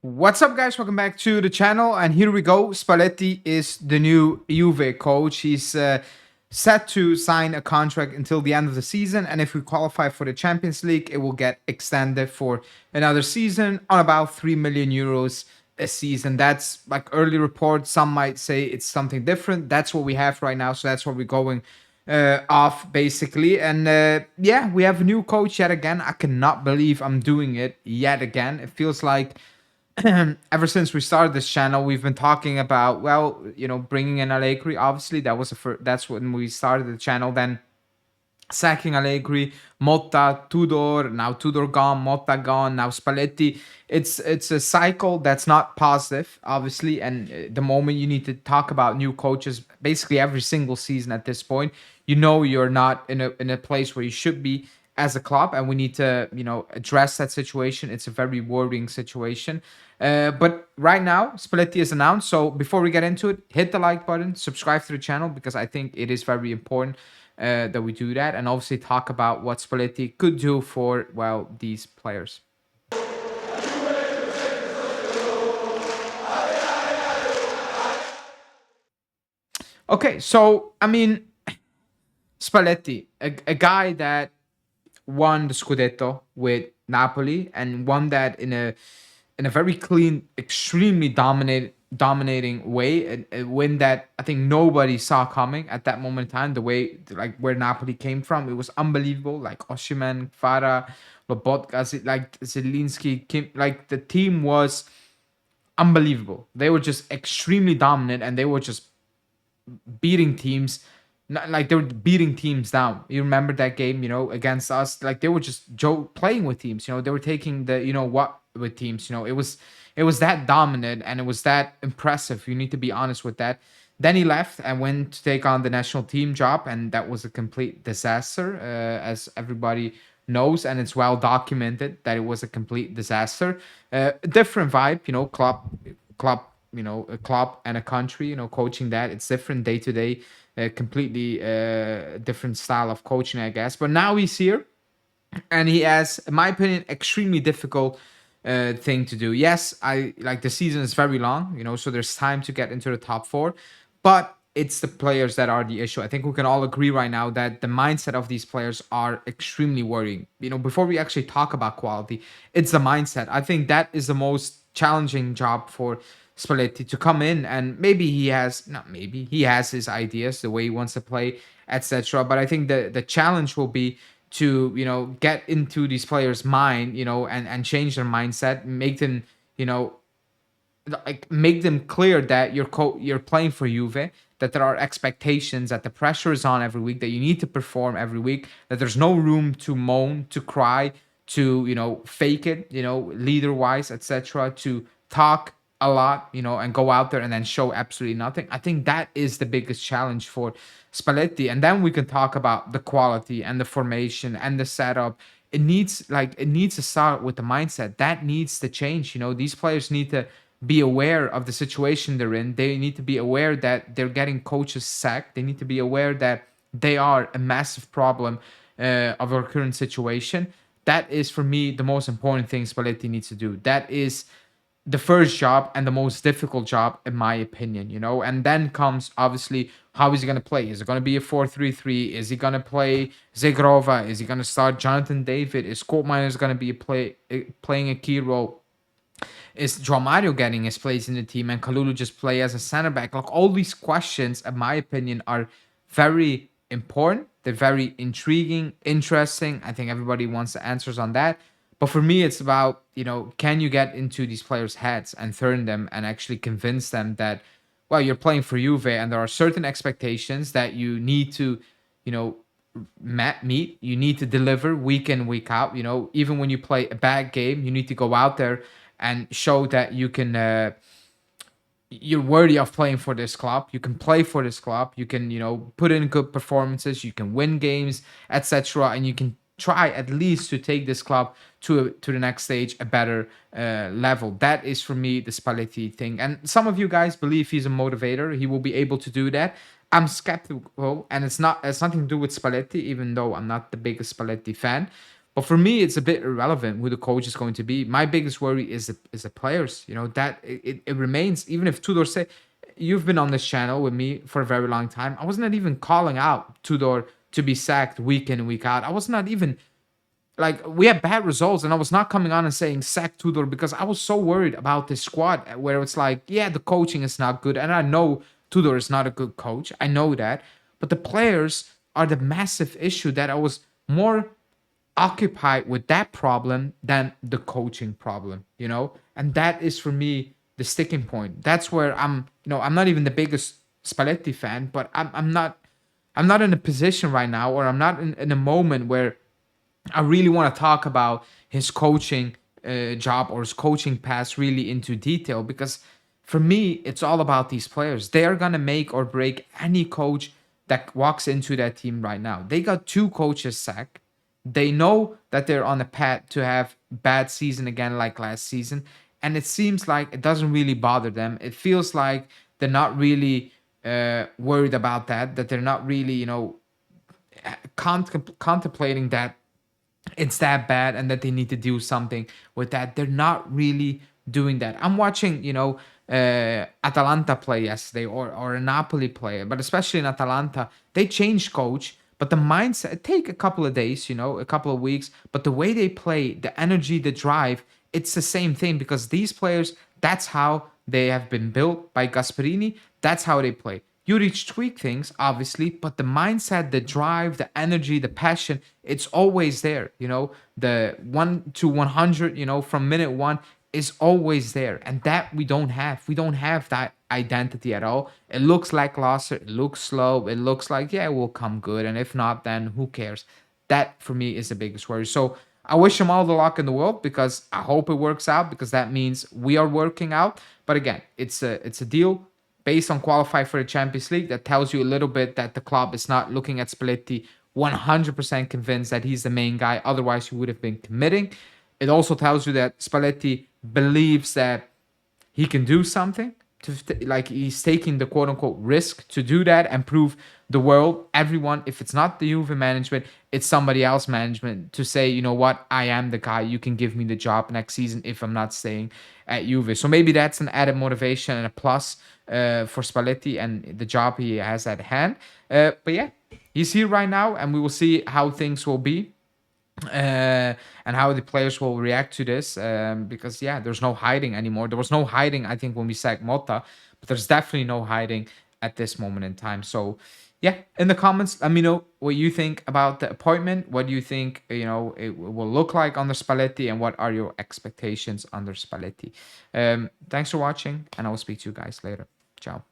What's up, guys? Welcome back to the channel. And here we go. Spalletti is the new Juve coach. He's set to sign a contract until the end of the season. And if we qualify for the Champions League, it will get extended for another season on about 3 million euros a season. That's like early reports. Some might say it's something different. That's what we have right now. So that's what we're going off basically. And yeah, we have a new coach yet again. I cannot believe I'm doing it yet again. It feels like ever since we started this channel, we've been talking about, well, bringing in Allegri. Obviously, that's when we started the channel. Then sacking Allegri, Motta, Tudor, now Tudor gone, Motta gone, now Spalletti. It's a cycle that's not positive, obviously. And the moment you need to talk about new coaches, basically every single season at this point, you're not in a place where you should be as a club, and we need to address that situation. It's a very worrying situation. But right now, Spalletti is announced. So before we get into it, hit the like button, subscribe to the channel, because I think it is very important that we do that, and obviously talk about what Spalletti could do for, well, these players. Okay, so I mean, Spalletti, a guy that won the Scudetto with Napoli and won that in a very clean, extremely dominating way, a win that I think nobody saw coming at that moment in time. The way, like, where Napoli came from, it was unbelievable. Like Osimhen, Farah, Lobotka, like Zelinski, Kim, like the team was unbelievable. They were just extremely dominant, and they were just beating teams. Like they were beating teams down. You remember that game, against us? Like they were just playing with teams. They were taking the what with teams. It was that dominant, and it was that impressive. You need to be honest with that. Then he left and went to take on the national team job, and that was a complete disaster, as everybody knows, and it's well documented that it was a complete disaster. A different vibe, club, a club and a country, coaching that. It's different day to day, completely different style of coaching, I guess. But now he's here, and he has, in my opinion, extremely difficult thing to do. Yes, I like the season is very long, so there's time to get into the top four, but it's the players that are the issue. I think we can all agree right now that the mindset of these players are extremely worrying. Before we actually talk about quality, it's the mindset. I think that is the most challenging job for Spalletti, to come in, and maybe he has, not maybe, he has his ideas, the way he wants to play, etc. But I think the challenge will be to get into these players' mind, and change their mindset, make them like make them clear that you're playing for Juve, that there are expectations, that the pressure is on every week, that you need to perform every week, that there's no room to moan, to cry, to fake it, leader wise, etc., to talk a lot, and go out there and then show absolutely nothing. I think that is the biggest challenge for Spalletti. And then we can talk about the quality and the formation and the setup. It needs to start with the mindset. That needs to change. These players need to be aware of the situation they're in. They need to be aware that they're getting coaches sacked. They need to be aware that they are a massive problem of our current situation. That is, for me, the most important thing Spalletti needs to do. That is the first job and the most difficult job, in my opinion. And then comes, obviously, how is he going to play? Is it going to be a 4-3-3? Is he going to play Zegrova? Is he going to start Jonathan David? Is Koopmeiners going to be playing a key role? Is João Mario getting his place in the team, and Kalulu just play as a center back? Like, all these questions, in my opinion, are very important. They're very intriguing, interesting. I think everybody wants the answers on that. But for me, it's about, can you get into these players' heads and turn them and actually convince them that, well, you're playing for Juve, and there are certain expectations that you need to, meet. You need to deliver week in, week out. Even when you play a bad game, you need to go out there and show that you can, you're worthy of playing for this club. You can play for this club. You can, put in good performances. You can win games, etc. And you can try at least to take this club to the next stage, a better level. That is, for me, the Spalletti thing. And some of you guys believe he's a motivator. He will be able to do that. I'm skeptical, and it's nothing to do with Spalletti, even though I'm not the biggest Spalletti fan. But for me, it's a bit irrelevant who the coach is going to be. My biggest worry is the players. That it remains. Even if Tudor say, you've been on this channel with me for a very long time. I was not even calling out Tudor to be sacked week in and week out. I was not even like, we had bad results, and I was not coming on and saying sack Tudor because I was so worried about this squad. Where it's like, yeah, the coaching is not good, and I know Tudor is not a good coach. I know that, but the players are the massive issue that I was more occupied with that problem than the coaching problem. And that is for me the sticking point. That's where I'm not even the biggest Spalletti fan, but I'm not in a position right now, or I'm not in a moment where I really want to talk about his coaching job or his coaching past really into detail, because for me, it's all about these players. They are going to make or break any coach that walks into that team right now. They got two coaches sacked. They know that they're on a path to have bad season again like last season. And it seems like it doesn't really bother them. It feels like they're not really worried about that they're not really, contemplating that it's that bad and that they need to do something with that. They're not really doing that. I'm watching, Atalanta play yesterday, or a Napoli play, but especially in Atalanta, they changed coach, but the mindset it take a couple of days, a couple of weeks, but the way they play, the energy, the drive, it's the same thing, because these players, that's how they have been built by Gasperini. That's how they play. You reach tweak things, obviously, but the mindset, the drive, the energy, the passion, it's always there. The 1 to 100, from minute one is always there. And that we don't have. We don't have that identity at all. It looks like lackluster. It looks slow. It looks like, yeah, it will come good. And if not, then who cares? That for me is the biggest worry. So I wish him all the luck in the world, because I hope it works out, because that means we are working out. But again, it's a deal based on qualify for the Champions League. That tells you a little bit that the club is not looking at Spalletti 100% convinced that he's the main guy. Otherwise, he would have been committing. It also tells you that Spalletti believes that he can do something. Like, he's taking the quote unquote risk to do that and prove the world, everyone, if it's not the Juve management, it's somebody else management, to say, you know what, I am the guy. You can give me the job next season if I'm not staying at Juve. So maybe that's an added motivation and a plus for Spalletti and the job he has at hand. But yeah, he's here right now, and we will see how things will be. And how the players will react to this, because yeah, there's no hiding anymore. There was no hiding, I think, when we sacked Motta, but there's definitely no hiding at this moment in time. So yeah, in the comments, let me know what you think about the appointment. What do you think, it will look like under Spalletti, and what are your expectations under Spalletti? Thanks for watching, and I will speak to you guys later. Ciao.